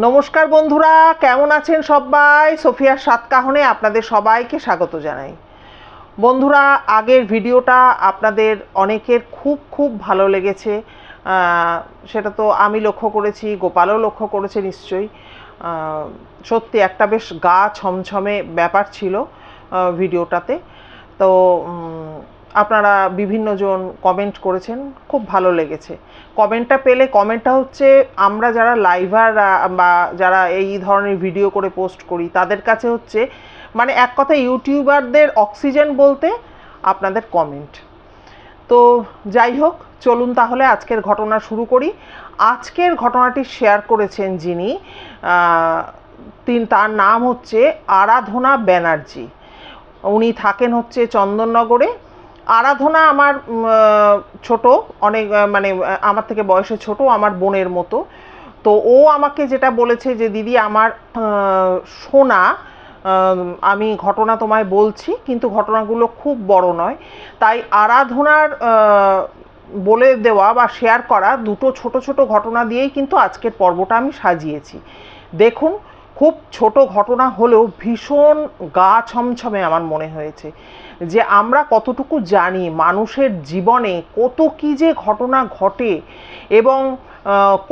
নমস্কার বন্ধুরা, কেমন আছেন সবাই? সোফিয়ার সাতকাহনে আপনাদের সবাইকে স্বাগত জানাই। বন্ধুরা, আগের ভিডিওটা আপনাদের অনেকের খুব ভালো লেগেছে, সেটা তো আমি লক্ষ্য করেছি, গোপালও লক্ষ্য করেছে নিশ্চয়ই। সত্যি একটা বেশ গা ছমছমে ব্যাপার ছিল ভিডিওটাতে। তো আপনারা বিভিন্নজন কমেন্ট করেছেন, খুব ভালো লেগেছে। কমেন্টটা পেলে, কমেন্টটা হচ্ছে আমরা যারা লাইভার বা যারা এই ধরনের ভিডিও করে পোস্ট করি তাদের কাছে হচ্ছে মানে এক কথা ইউটিউবারদের অক্সিজেন বলতে আপনাদের কমেন্ট। তো যাই হোক, চলুন তাহলে আজকের ঘটনা শুরু করি। আজকের ঘটনাটি শেয়ার করেছেন যিনি, তার নাম হচ্ছে আরাধনা ব্যানার্জি। উনি থাকেন হচ্ছে চন্দননগরে। আরাধনা আমার ছোট, অনেক মানে আমার থেকে বয়সে ছোট, আমার বোনের মতো। তো ও আমাকে যেটা বলেছে যে দিদি আমার শোনা, আমি ঘটনা তোমায় বলছি, কিন্তু ঘটনাগুলো খুব বড় নয়, তাই আরাধনার বলে দেওয়া বা শেয়ার করা দুটো ছোট ছোট ঘটনা দিয়েই কিন্তু আজকের পর্বটা আমি সাজিয়েছি। দেখুন, খুব ছোট ঘটনা হলেও ভীষণ গা ছমছমে আমার মনে হয়েছে যে আমরা কতটুকু জানি মানুষের জীবনে কত কী যে ঘটনা ঘটে এবং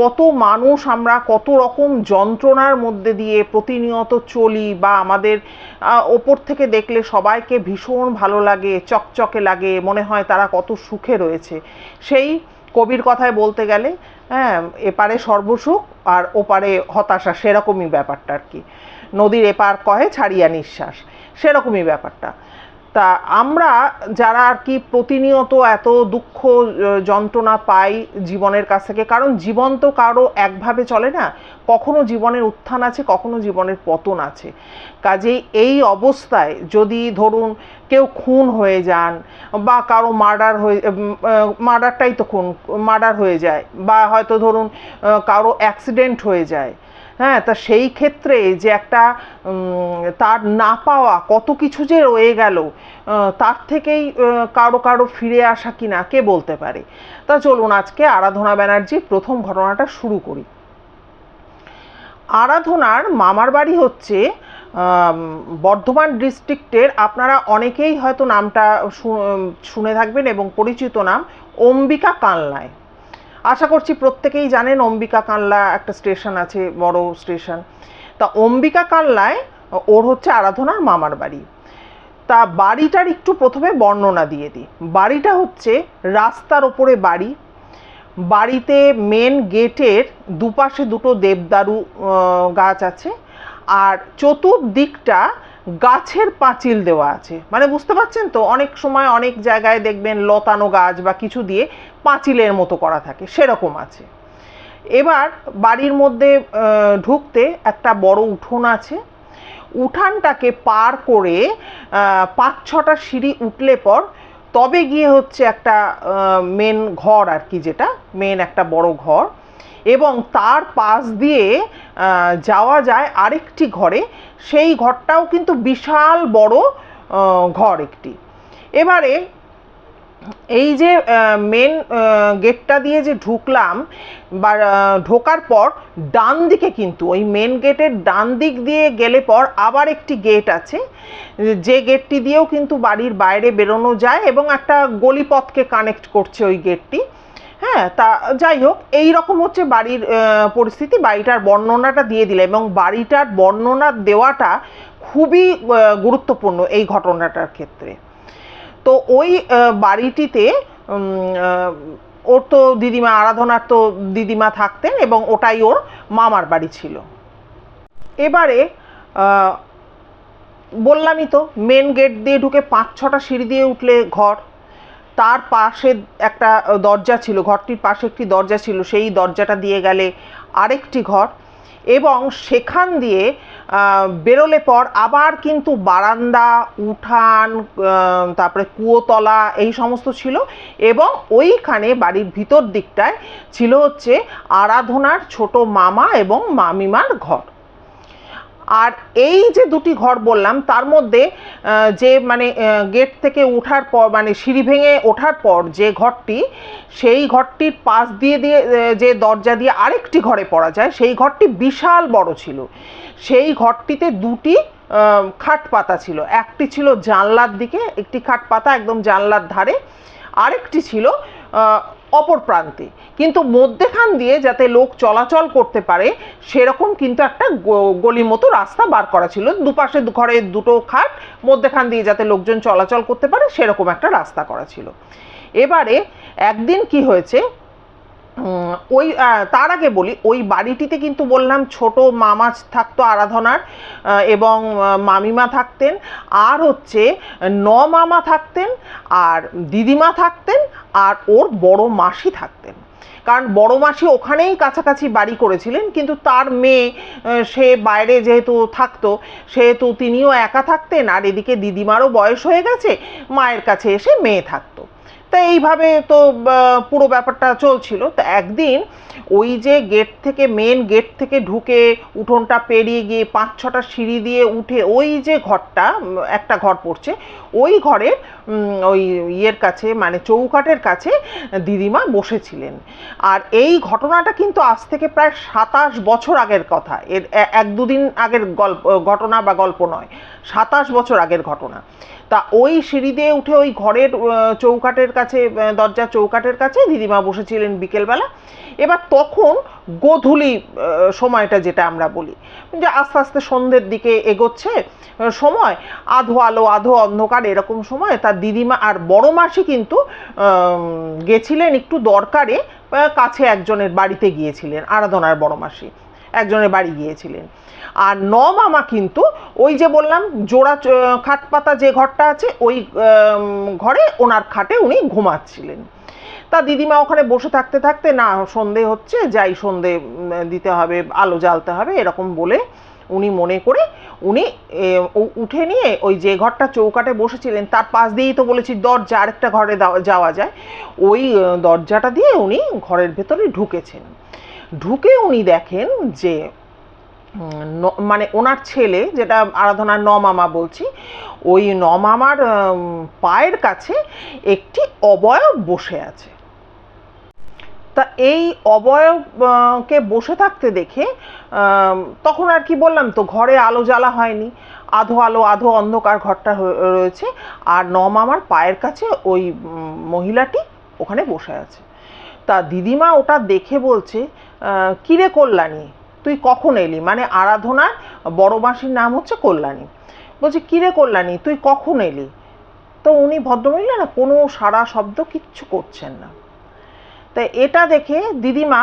কত মানুষ আমরা কত রকম যন্ত্রণার মধ্যে দিয়ে প্রতিনিয়ত চলি, বা আমাদের ওপর থেকে দেখলে সবাইকে ভীষণ ভালো লাগে, চকচকে লাগে, মনে হয় তারা কত সুখে রয়েছে। সেই কবির কথায় বলতে গেলে, হ্যাঁ, এপারে সর্বসুখ আর ওপারে হতাশা, সেরকমই ব্যাপারটা আর কি। নদীর এপার কহে ছাড়িয়া নিঃশ্বাস, সেরকমই ব্যাপারটা। তা আমরা যারা আর কি প্রতিনিয়ত এত দুঃখ যন্ত্রণা পাই জীবনের কাছ থেকে, কারণ জীবন তো কারো একভাবে চলে না, কখনো জীবনের উত্থান আছে, কখনো জীবনের পতন আছে। কাজেই এই অবস্থায় যদি ধরুন কেউ খুন হয়ে যান, বা কারো মার্ডারটাই তো খুন, মার্ডার হয়ে যায়, বা হয়তো ধরুন কারো অ্যাক্সিডেন্ট হয়ে যায়, হ্যাঁ, তা সেই ক্ষেত্রে যে একটা তার না পাওয়া কত কিছু যে রয়ে গেল, তার থেকেই কারো ফিরে আসা কিনা কে বলতে পারে। তা চলুন আজকে আরাধনা ব্যানার্জির প্রথম ঘটনাটা শুরু করি। আরাধনার মামার বাড়ি হচ্ছে বর্ধমান ডিস্ট্রিক্টের, আপনারা অনেকেই হয়তো নামটা শুনে থাকবেন এবং পরিচিত নাম অম্বিকা কালনায়। আশা করছি প্রত্যেকেই জানেন অম্বিকা কালনা একটা স্টেশন আছে, বড় স্টেশন। তা অম্বিকা কালনায় ওর হচ্ছে আরাধনার মামার বাড়ি। তা বাড়িটার একটু প্রথমে বর্ণনা দিয়ে দিই। বাড়িটা হচ্ছে রাস্তার ওপরে বাড়ি। বাড়িতে মেন গেটের দুপাশে দুটো দেবদারু গাছ আছে, আর চতুর্দিকটা গাছের পাঁচিল দেওয়া আছে। মানে বুঝতে পারছেন তো, অনেক সময় অনেক জায়গায় দেখবেন লতানো গাছ বা কিছু দিয়ে পাঁচিলের মতো করা থাকে, সেরকম আছে। এবার বাড়ির মধ্যে ঢুকতে একটা বড় উঠোন আছে। উঠানটাকে পার করে 5-6টা সিঁড়ি উঠলে পর তবে গিয়ে হচ্ছে একটা মেন ঘর আর কি, যেটা মেন একটা বড় ঘর, এবং তার পাশ দিয়ে যাওয়া যায় আরেকটি ঘরে। সেই ঘরটাও কিন্তু বিশাল বড় ঘর একটি। এবারে এই যে মেন গেটটা দিয়ে যে ঢুকলাম, বা ঢোকার পর ডান দিকে কিন্তু ওই মেন গেটের ডান দিক দিয়ে গেলে পর আবার একটি গেট আছে, যে গেটটি দিয়েও কিন্তু বাড়ির বাইরে বেরোনো যায় এবং একটা গলিপথকে কানেক্ট করছে ওই গেটটি। হ্যাঁ, তা যাই হোক, এইরকম হচ্ছে বাড়ির পরিস্থিতি। বাড়িটার বর্ণনাটা দিয়ে দিলে, এবং বাড়িটার বর্ণনা দেওয়াটা খুবই গুরুত্বপূর্ণ এই ঘটনাটার ক্ষেত্রে। তো ওই বাড়িটিতে ওর তো দিদিমা, আরাধনার তো দিদিমা থাকতেন, এবং ওটাই ওর মামার বাড়ি ছিল। এবারে বললামই তো, মেন গেট দিয়ে ঢুকে 5-6টা সিঁড়ি দিয়ে উঠলে ঘর, তার পাশে একটা দরজা ছিল, ঘরটির পাশে একটি দরজা ছিল, সেই দরজাটা দিয়ে গেলে আরেকটি ঘর, এবং সেখান দিয়ে বেরোলে পর আবার কিন্তু বারান্দা, উঠান, তারপরে কুয়োতলা, এই সমস্ত ছিল। এবং ওইখানে বাড়ির ভিতর দিকটায় ছিল হচ্ছে আরাধনার ছোট মামা এবং মামিমার ঘর। আর এই যে দুটি ঘর বললাম তার মধ্যে যে মানে গেট থেকে ওঠার পর মানে সিঁড়ি ভেঙে ওঠার পর যে ঘরটি, সেই ঘরটির পাশ দিয়ে দিয়ে যে দরজা দিয়ে আরেকটি ঘরে পড়া যায়, সেই ঘরটি বিশাল বড় ছিল। সেই ঘরটিতে দুটি খাট পাতা ছিল, একটি ছিল জানলার দিকে, একটি খাট পাতা একদম জানলার ধারে, আরেকটি ছিল অপর প্রান্তে, কিন্তু মধ্যেখান দিয়ে যাতে লোক চলাচল করতে পারে সেরকম কিন্তু একটা গলির মতো রাস্তা বার করা ছিল। দুপাশে ঘরে দুটো খাট, মধ্যেখান দিয়ে যাতে লোকজন চলাচল করতে পারে সেরকম একটা রাস্তা করা ছিল। এবারে একদিন কি হয়েছে, ওই তার আগে বলি, ওই বাড়িটিতে কিন্তু বললাম ছোট মামা থাকতো আরাধনার, এবং মামিমা থাকতেন, আর হচ্ছে মামা থাকতেন, আর দিদিমা থাকতেন, আর ওর বড় মাসি থাকতেন। কারণ বড় মাসি ওখানেই কাছাকাছি বাড়ি করেছিলেন, কিন্তু তার মেয়ে সে বাইরে যেহেতু থাকতো সেহেতু তিনিও একা থাকতেন, আর এদিকে দিদিমারও বয়স হয়ে গেছে, মায়ের কাছে এসে মেয়ে থাকতো। তা এইভাবে তো পুরো ব্যাপারটা চলছিল। তো একদিন ওই যে গেট থেকে, মেন গেট থেকে ঢুকে উঠোনটা পেরিয়ে গিয়ে 5-6টা সিঁড়ি দিয়ে উঠে ওই যে ঘরটা, একটা ঘর পড়ছে, ওই ঘরের ওই ইয়ের কাছে মানে চৌকাঠের কাছে দিদিমা বসেছিলেন। আর এই ঘটনাটা কিন্তু আজ থেকে প্রায় 27 বছর আগের কথা, এর 1-2 দিন আগের ঘটনা বা গল্প নয়, 27 বছর আগের ঘটনা। তা ওই সিঁড়ি দিয়ে উঠে ওই ঘরের চৌকাঠের কাছে, দরজার চৌকাঠের কাছে দিদিমা বসেছিলেন বিকেলবেলা। এবার তখন গোধূলি সময়টা যেটা আমরা বলি, যে আস্তে আস্তে সন্ধ্যের দিকে এগোচ্ছে সময়, আধো আলো আধো অন্ধকার এরকম সময়, তার দিদিমা আর বড় মাসি কিন্তু গেছিলেন একটু দরকারে, কাছে একজনের বাড়িতে গিয়েছিলেন, আরাধনার বড় মাসি একজনের বাড়ি গিয়েছিলেন। আর মামা কিন্তু ওই যে বললাম জোড়া খাট পাতা যে ঘরটা আছে ওই ঘরে ওনার খাটে উনি ঘুমাচ্ছিলেন। তা দিদিমা ওখানে বসে থাকতে থাকতে, না সন্ধে হচ্ছে, যাই সন্ধে দিতে হবে, আলো জ্বালতে হবে, এরকম বলে উনি মনে করে উনি উঠে নিয়ে ওই যে ঘরটা চৌকাঠে বসেছিলেন তার পাশ দিয়েই তো বলেছি দরজা, আরেকটা ঘরে যাওয়া যায়, ওই দরজাটা দিয়ে উনি ঘরের ভেতরে ঢুকেছেন। ঢুকে উনি দেখেন যে মানে ওনার ছেলে, যেটা আরাধনার মামা বলছি, ওই মামার পায়ের কাছে একটি অবয়ব বসে আছে। তা এই অবয়বকে বসে থাকতে দেখে তখন আর কি বললাম তো, ঘরে আলো জ্বালা হয়নি, আধো আলো আধো অন্ধকার ঘরটা রয়েছে, আর মামার পায়ের কাছে ওই মহিলাটি ওখানে বসে আছে। তা দিদিমা ওটা দেখে বলছে, কিরে কল্যাণী, তুই কখন এলি? মানে আরাধনার বড় মাসির নাম হচ্ছে কল্যাণী। বলছে কিরে কল্যাণী, তুই কখন এলি? তো উনি ভদ্রমহিলা না কোনো সাড়া শব্দ কিচ্ছু করছেন না। তাই এটা দেখে দিদিমা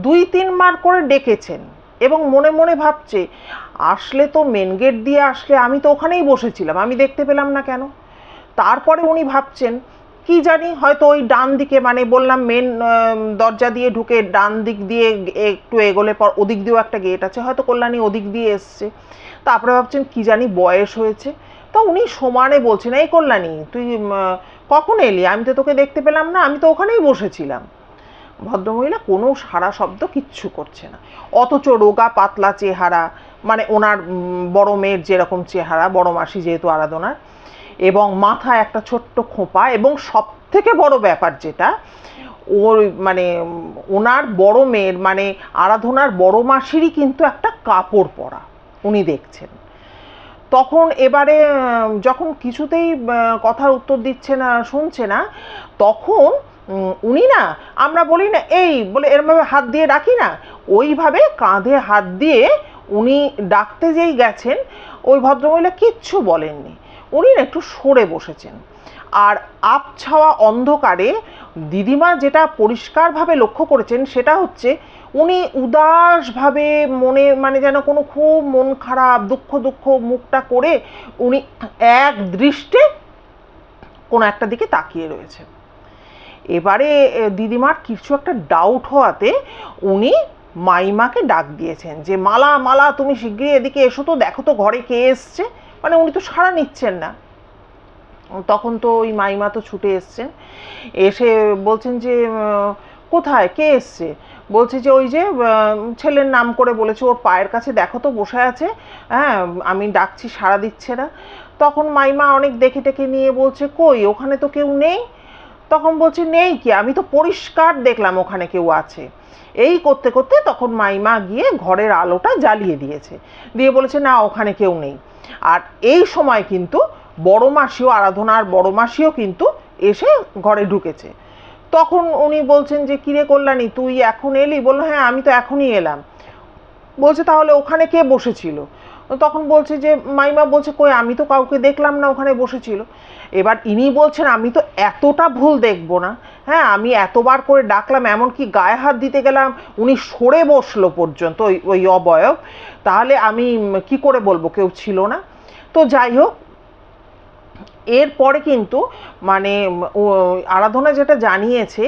2-3 বার করে ডেকেছেন এবং মনে মনে ভাবছে, আসলে তো মেন গেট দিয়ে আসলে, আমি তো ওখানেই বসেছিলাম, আমি দেখতে পেলাম না কেন? তারপরে উনি ভাবছেন কি জানি, হয়তো ওই ডান দিকে, মানে বললাম মেন দরজা দিয়ে ঢুকে ডান দিক দিয়ে একটু এগোলে পর ওদিক দিয়েও একটা গেট আছে, হয়তো কল্যাণী ওদিক দিয়ে এসছে। তারপরে ভাবছেন কি জানি বয়স হয়েছে। তো উনি সমানে বলছেন, এই কল্যাণী তুই কখন এলি? আমি তো তোকে দেখতে পেলাম না, আমি তো ওখানেই বসেছিলাম। ভদ্রমহিলা কোনো সাড়া শব্দ কিচ্ছু করছে না, অথচ রোগা পাতলা চেহারা, মানে ওনার বড় মেয়ের যেরকম চেহারা, বড় মাসি যেহেতু আরাধনার, এবং মাথায় একটা ছোট্ট খোঁপা, এবং সব থেকে বড় ব্যাপার যেটা, ওর মানে ওনার বড় মেয়ের মানে আরাধনার বড় মাসিরই কিন্তু একটা কাপড় পরা উনি দেখছেন। তখন এবারে যখন কিছুতেই কথার উত্তর দিচ্ছে না, শুনছে না, তখন উনি না, আমরা বলি না এই বলে এরমভাবে হাত দিয়ে ডাকি না, ওইভাবে কাঁধে হাত দিয়ে উনি ডাকতে যেই গেছেন, ওই ভদ্রমহিলা কিচ্ছু বলেননি, উনি না একটু সরে বসেছেন। আর আবছাওয়া অন্ধকারে দিদিমা যেটা পরিষ্কারভাবে লক্ষ্য করেছেন সেটা হচ্ছে, উনি উদাসভাবে মনে, মানে যেন কোনো খুব মন খারাপ দুঃখ দুঃখ মুখটা করে উনি এক দৃষ্টে কোনো একটা দিকে তাকিয়ে রয়েছেন। এবারে দিদিমার কিছু একটা ডাউট হওয়াতে উনি মাইমাকে ডাক দিয়েছেন যে, মালা মালা তুমি শিগগিরই এদিকে এসো তো, দেখো তো ঘরে কে এসছে। মানে উনি তো সাড়া নিচ্ছেন না। তখন তো ওই মাইমা তো ছুটে এসছেন, এসে বলছেন যে কোথায়, কে এসছে? বলছে যে ওই যে ছেলের নাম করে বলেছে, ওর পায়ের কাছে দেখো তো বসে আছে, হ্যাঁ আমি ডাকছি সাড়া দিচ্ছে না। তখন মাইমা অনেক দেখে টেকে নিয়ে বলছে কই, ওখানে তো কেউ নেই। তখন বলছে নেই কি, আমি তো পরিষ্কার দেখলাম ওখানে কেউ আছে। এই করতে করতে তখন মাইমা গিয়ে ঘরের আলোটা জ্বালিয়ে দিয়েছে, দিয়ে বলেছে না ওখানে কেউ নেই। আর এই সময় কিন্তু বড় মাসিও, আরাধনার বড় মাসিও কিন্তু এসে ঘরে ঢুকেছে। তখন উনি বলছেন যে কিরে কল্যাণী তুই এখন এলি? বললো হ্যাঁ আমি তো এখনই এলাম। বলছে তাহলে ওখানে কে বসেছিল? তখন বলছে যে মাইমা বলছে কই আমি তো কাউকে দেখলাম না ওখানে বসেছিল। এবার ইনি বলছেন আমি তো এতটা ভুল দেখবো না, হ্যাঁ আমি এতবার করে ডাকলাম, এমনকি গায়ে হাত দিতে গেলাম উনি সরে বসলো পর্যন্ত ওই ওই অবয়ব, তাহলে আমি কি করে বলবো কেউ ছিল না? তো যাই হোক, এরপরে কিন্তু মানে আরাধনা যেটা জানিয়েছে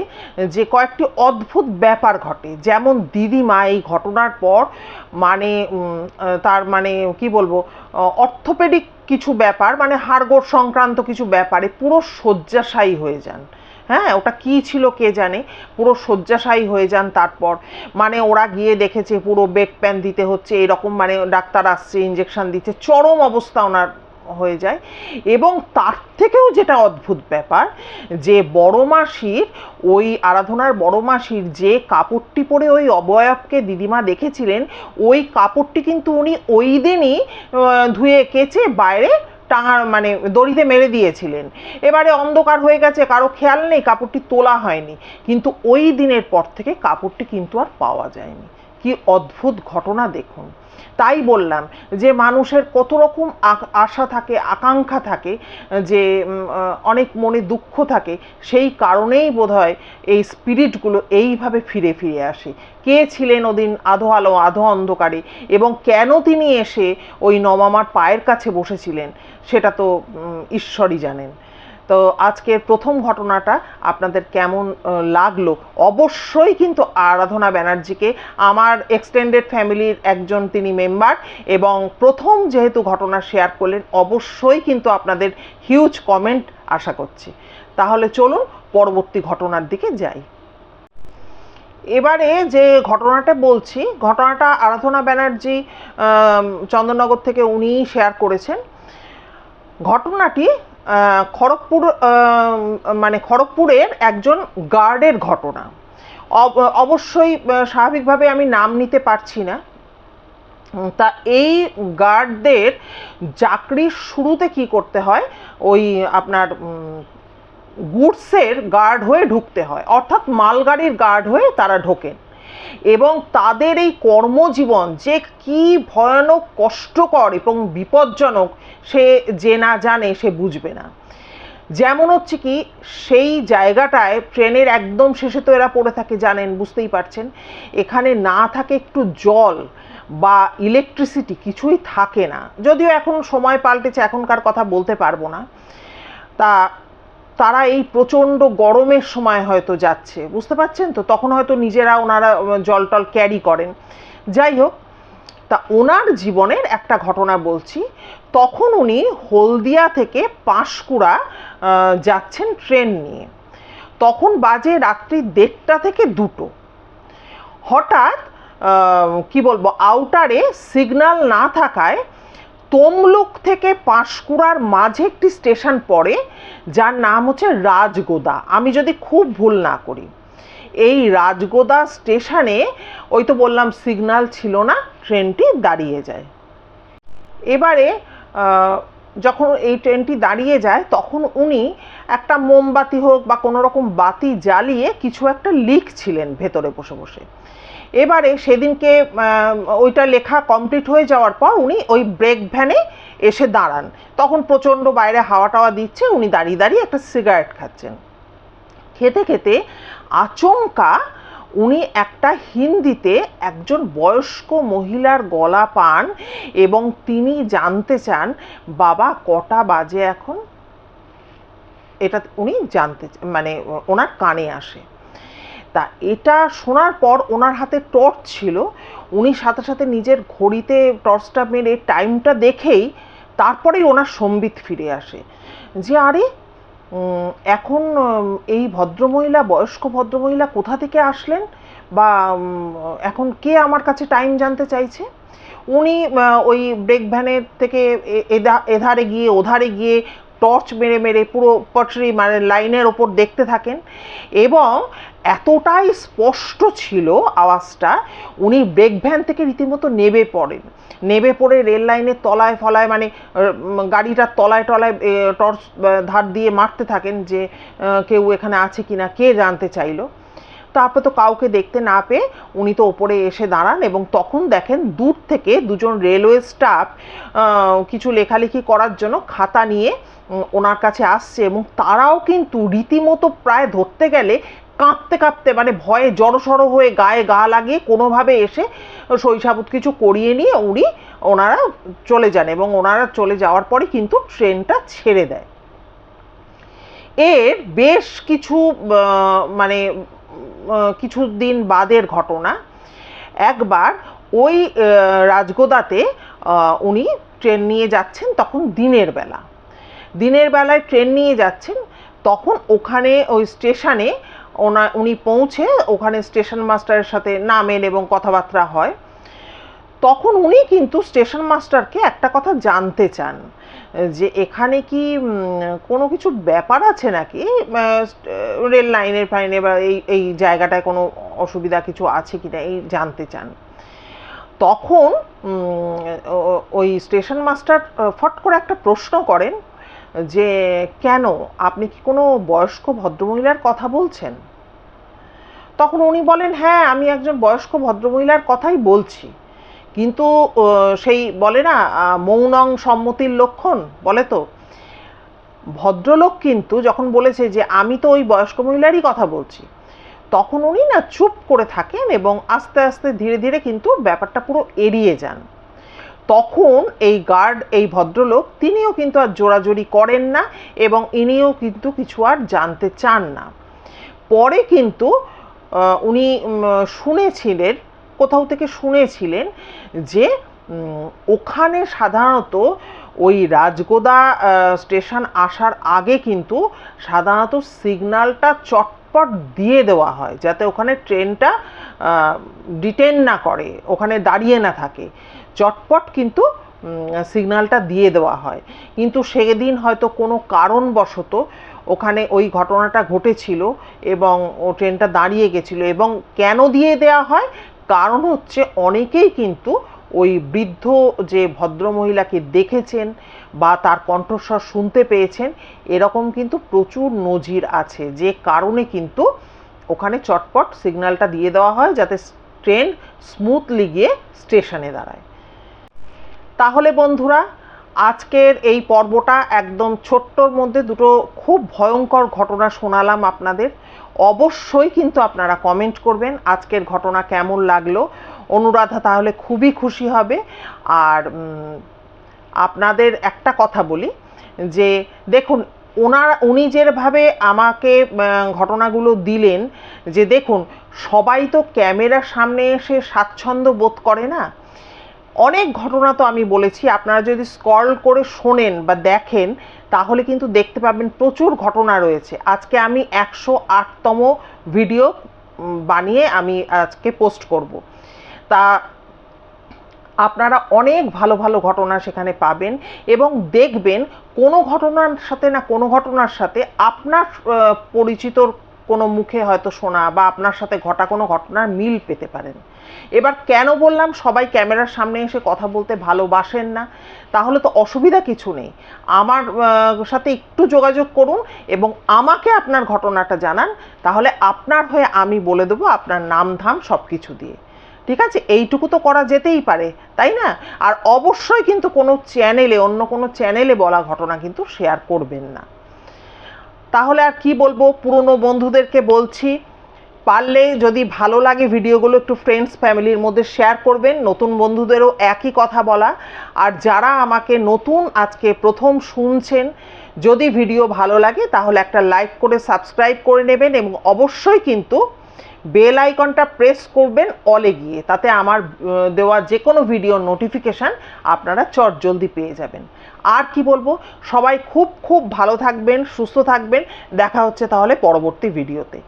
যে কয়েকটি অদ্ভুত ব্যাপার ঘটে, যেমন দিদিমা এই ঘটনার পর মানে তার মানে কি বলবো অর্থোপেডিক কিছু ব্যাপার, মানে হাড়গোড় সংক্রান্ত কিছু ব্যাপারে পুরো শয্যাশায়ী হয়ে যান। হ্যাঁ ওটা কি ছিল কে জানে, পুরো শয্যাশায়ী হয়ে যান। তারপর মানে ওরা গিয়ে দেখেছে পুরো বেড প্যান দিতে হচ্ছে এরকম, মানে ডাক্তার আসছে ইঞ্জেকশন দিচ্ছে, চরম অবস্থা ওনার হয়ে যায়। এবং তার থেকেও যেটা অদ্ভুত ব্যাপার, যে বড় মাসির ওই আরাধনার বড় মাসির যে কাপড়টি পরে ওই অবয়বকে দিদিমা দেখেছিলেন, ওই কাপড়টি কিন্তু উনি ওই দিনই ধুয়ে কেচে বাইরে টাঙার মানে দড়িতে মেরে দিয়েছিলেন। এবারে অন্ধকার হয়ে গেছে, কারো খেয়াল নেই, কাপড়টি তোলা হয়নি, কিন্তু ওই দিনের পর থেকে কাপড়টি কিন্তু আর পাওয়া যায়নি। কি অদ্ভুত ঘটনা দেখুন। তাই বললাম যে মানুষের কত রকম আশা থাকে, আকাঙ্ক্ষা থাকে, যে অনেক মনে দুঃখ থাকে, সেই কারণেই বোধহয় এই স্পিরিটগুলো এইভাবে ফিরে ফিরে আসে। কে ছিলেন ওদিন আধো আলো আধো অন্ধকারে, এবং কেন তিনি এসে ওই নমামার পায়ের কাছে বসেছিলেন, সেটা তো ঈশ্বরই জানেন। তো আজকের প্রথম ঘটনাটা আপনাদের কেমন লাগলো? অবশ্যই কিন্তু আরাধনা ব্যানার্জিকে আমার এক্সটেন্ডেড ফ্যামিলির একজন তিনি মেম্বার, এবং প্রথম যেহেতু ঘটনা শেয়ার করলেন, অবশ্যই কিন্তু আপনাদের হিউজ কমেন্ট আশা করছি। তাহলে চলুন পরবর্তী ঘটনার দিকে যাই। এবারে যে ঘটনাটা বলছি, ঘটনাটা আরাধনা ব্যানার্জি চন্দননগর থেকে উনিই শেয়ার করেছেন। ঘটনাটি খড়গপুর মানে খড়গপুরের একজন গার্ডের ঘটনা। অবশ্যই স্বাভাবিকভাবে আমি নাম নিতে পারছি না। তা এই গার্ডদের চাকরির শুরুতে কি করতে হয়, ওই আপনার গুডসের গার্ড হয়ে ঢুকতে হয়, অর্থাৎ মালগাড়ির গার্ড হয়ে তারা ঢোকেন। এবং তাদের এই কর্মজীবন যে কি ভয়ানক কষ্টকর এবং বিপজ্জনক, সে যে না জানে সে বুঝবে না। যেমন হচ্ছে কি, সেই জায়গাটায় ট্রেনের একদম শেষে তো এরা পড়ে থাকে, জানেন, বুঝতেই পারছেন। এখানে না থাকে একটু জল বা ইলেকট্রিসিটি, কিছুই থাকে না। যদিও এখন সময় পাল্টেছে, এখনকার কথা বলতে পারবো না। তা তারা এই প্রচণ্ড গরমের সময় হয়তো যাচ্ছে, বুঝতে পারছেন তো, তখন হয়তো নিজেরা ওনারা জল টল ক্যারি করেন। যাই হোক, তা ওনার জীবনের একটা ঘটনা বলছি। তখন উনি হলদিয়া থেকে পাঁশকুড়া যাচ্ছেন ট্রেন নিয়ে। তখন বাজে রাত্রি 1:30 থেকে 2টো। হঠাৎ কি বলবো, আউটারে সিগন্যাল না থাকায় তমলুক থেকে পাঁশকুড়ার মাঝে একটি স্টেশন পড়ে, যার নাম হচ্ছে রাজগোদা, আমি যদি খুব ভুল না করি। এই রাজগোদা স্টেশনে ওই তো বললাম সিগন্যাল ছিল না, ট্রেনটি দাঁড়িয়ে যায়। এবারে যখন এই ট্রেনটি দাঁড়িয়ে যায়, তখন উনি একটা মোমবাতি হোক বা কোনো রকম বাতি জ্বালিয়ে কিছু একটা লিখছিলেন ভেতরে বসে বসে। এবারে সেদিনকে ওইটা লেখা কমপ্লিট হয়ে যাওয়ার পর উনি ওই ব্রেক ভ্যানে এসে দাঁড়ান। তখন প্রচণ্ড বাইরে হাওয়া টাওয়া দিচ্ছে, উনি দাঁড়িয়ে দাঁড়িয়ে একটা সিগারেট খাচ্ছেন। খেতে খেতে আচমকা উনি একটা হিন্দিতে একজন বয়স্ক মহিলার গলা পান, এবং তিনি জানতে চান বাবা কটা বাজে এখন, এটা উনি জানতে মানে ওনার কানে আসে। তা এটা শোনার পর ওনার হাতে টর্চ ছিল, উনি সাথে সাথে নিজের ঘড়িতে টর্চটা মেরে টাইমটা দেখেই তারপরেই ওনার সম্বিত ফিরে আসে যে আরে এখন এই ভদ্রমহিলা, বয়স্ক ভদ্রমহিলা কোথা থেকে আসলেন, বা এখন কে আমার কাছে টাইম জানতে চাইছে। উনি ওই ব্রেক ভ্যানের থেকে এধারে গিয়ে ওধারে গিয়ে টর্চ মেরে মেরে পুরো পটরি মানে লাইনের ওপর দেখতে থাকেন, এবং এতটাই স্পষ্ট ছিল আওয়াজটা, উনি ব্রেক ভ্যান থেকে রীতিমতো নেমে পড়ে রেল লাইনের তলায় ফলায় মানে গাড়িটার তলায় টলায় টর্চ ধার দিয়ে মারতে থাকেন যে কেউ এখানে আছে কিনা, কে জানতে চাইলো। তারপর তো কাউকে দেখতে না পেয়ে উনি তো ওপরে এসে দাঁড়ান, এবং তখন দেখেন দূর থেকে দুজন রেলওয়ে স্টাফ কিছু লেখালেখি করার জন্য খাতা নিয়ে ওনার কাছে আসছে, এবং তারাও কিন্তু রীতিমতো প্রায় ধরতে গেলে কাঁপতে কাঁপতে মানে ভয়ে জড়সড় হয়ে গায়ে গা লাগিয়ে কোনোভাবে এসে শৈশাবুত কিছু করিয়ে নিয়ে ওনারা চলে যান, এবং ওনারা চলে যাওয়ার পরে কিন্তু ট্রেনটা ছেড়ে দেয়। এর বেশ কিছু মানে কিছুদিন বাদের ঘটনা, একবার ওই রাজগোদাতে উনি ট্রেন নিয়ে যাচ্ছেন, তখন দিনের বেলায় ট্রেন নিয়ে যাচ্ছেন, তখন ওখানে ওই স্টেশনে উনি পৌঁছে ওখানে স্টেশন মাস্টারের সাথে নামেন এবং কথাবার্তা হয়। তখন উনি কিন্তু স্টেশন মাস্টারকে একটা কথা জানতে চান যে এখানে কি কোনো কিছু ব্যাপার আছে নাকি, রেল লাইনের ফাইনে বা এই জায়গাটায় কোনো অসুবিধা কিছু আছে কিনা এই জানতে চান। তখন ওই স্টেশন মাস্টার ফট করে একটা প্রশ্ন করেন যে কেন, আপনি কি কোনো বয়স্ক ভদ্রমহিলার কথা বলছেন? তখন উনি বলেন, হ্যাঁ আমি একজন বয়স্ক ভদ্রমহিলার কথাই বলছি, কিন্তু সেই বলে না মৌনং সম্মতির লক্ষণ বলে, তো ভদ্রলোক কিন্তু যখন বলেছে যে আমি তো ওই বয়স্ক মহিলারই কথা বলছি, তখন উনি না চুপ করে থাকেন এবং আস্তে আস্তে ধীরে ধীরে কিন্তু ব্যাপারটা পুরো এড়িয়ে যান। তখন এই ভদ্রলোক তিনিও কিন্তু আর জোরাজোরি করেন না, এবং ইনিও কিন্তু কিছু আর জানতে চান না। পরে কিন্তু উনি কোথাও থেকে শুনেছিলেন যে ওখানে সাধারণত ওই রাজগোদা স্টেশন আসার আগে কিন্তু সাধারণত সিগন্যালটা চটপট দিয়ে দেওয়া হয়, যাতে ওখানে ট্রেনটা ডিটেন না করে, ওখানে দাঁড়িয়ে না থাকে, চটপট কিন্তু সিগন্যালটা দিয়ে দেওয়া হয়। কিন্তু সেদিন হয়তো কোনো কারণবশত ওখানে ওই ঘটনাটা ঘটেছিল এবং ও ট্রেনটা দাঁড়িয়ে গেছিলো। এবং কেন দিয়ে দেওয়া হয়, কারণ হচ্ছে অনেকেই কিন্তু ওই বৃদ্ধ যে ভদ্রমহিলাকে দেখেছেন বা তার কণ্ঠস্বর শুনতে পেয়েছেন, এরকম কিন্তু প্রচুর নজির আছে, যে কারণে কিন্তু ওখানে চটপট সিগন্যালটা দিয়ে দেওয়া হয় যাতে ট্রেন স্মুথলি গিয়ে স্টেশনে দাঁড়ায়। তাহলে বন্ধুরা, আজকের এই পর্বটা একদম ছোট্টর মধ্যে দুটো খুব ভয়ঙ্কর ঘটনা শোনালাম আপনাদের। অবশ্যই কিন্তু আপনারা কমেন্ট করবেন আজকের ঘটনা কেমন লাগলো। অনুরাধা তাহলে খুবই খুশি হবে। আর আপনাদের একটা কথা বলি যে দেখুন, উনি যেভাবে আমাকে ঘটনাগুলো দিলেন, যে দেখুন সবাই তো ক্যামেরার সামনে এসে স্বাচ্ছন্দ্য বোধ করে না। অনেক ঘটনা তো আমি বলেছি, আপনারা যদি স্ক্রল করে শোনেন বা দেখেন তাহলে কিন্তু দেখতে পাবেন প্রচুর ঘটনা রয়েছে। আজকে আমি 108তম ভিডিও বানিয়ে আমি আজকে পোস্ট করব। তা আপনারা অনেক ভালো ভালো ঘটনা সেখানে পাবেন, এবং দেখবেন কোনো ঘটনার সাথে না কোনো ঘটনার সাথে আপনার পরিচিতর কোনো মুখে হয়তো শোনা বা আপনার সাথে ঘটা কোনো ঘটনার মিল পেতে পারেন। এবার কেন বললাম সবাই ক্যামেরার সামনে এসে কথা বলতে ভালোবাসেন না, তাহলে তো অসুবিধা কিছু নেই, আমার সাথে একটু যোগাযোগ করুন এবং আমাকে আপনার ঘটনাটা জানান, তাহলে আপনার হয়ে আমি বলে দেবো আপনার নাম ধাম সব কিছু দিয়ে। ঠিক আছে, এইটুকু তো করা যেতেই পারে, তাই না? আর অবশ্যই কিন্তু কোনো চ্যানেলে, অন্য কোনো চ্যানেলে বলা ঘটনা কিন্তু শেয়ার করবেন না। তাহলে আর কি বলবো, পুরনো বন্ধুদেরকে বলছি, পারলে যদি ভালো লাগে ভিডিওগুলো একটু ফ্রেন্ডস ফ্যামিলির মধ্যে শেয়ার করবেন। নতুন বন্ধুদেরও একই কথা বলা। আর যারা আমাকে নতুন আজকে প্রথম শুনছেন, যদি ভিডিও ভালো লাগে তাহলে একটা লাইক করে সাবস্ক্রাইব করে নেবেন, এবং অবশ্যই কিন্তু বেল আইকনটা প্রেস করবেন অলে গিয়ে, তাতে আমার দেওয়া যে কোনো ভিডিওর নোটিফিকেশান আপনারা চটজলদি পেয়ে যাবেন। আর কি বলবো, সবাই খুব খুব ভালো থাকবেন, সুস্থ থাকবেন। দেখা হচ্ছে তাহলে পরবর্তী ভিডিওতে।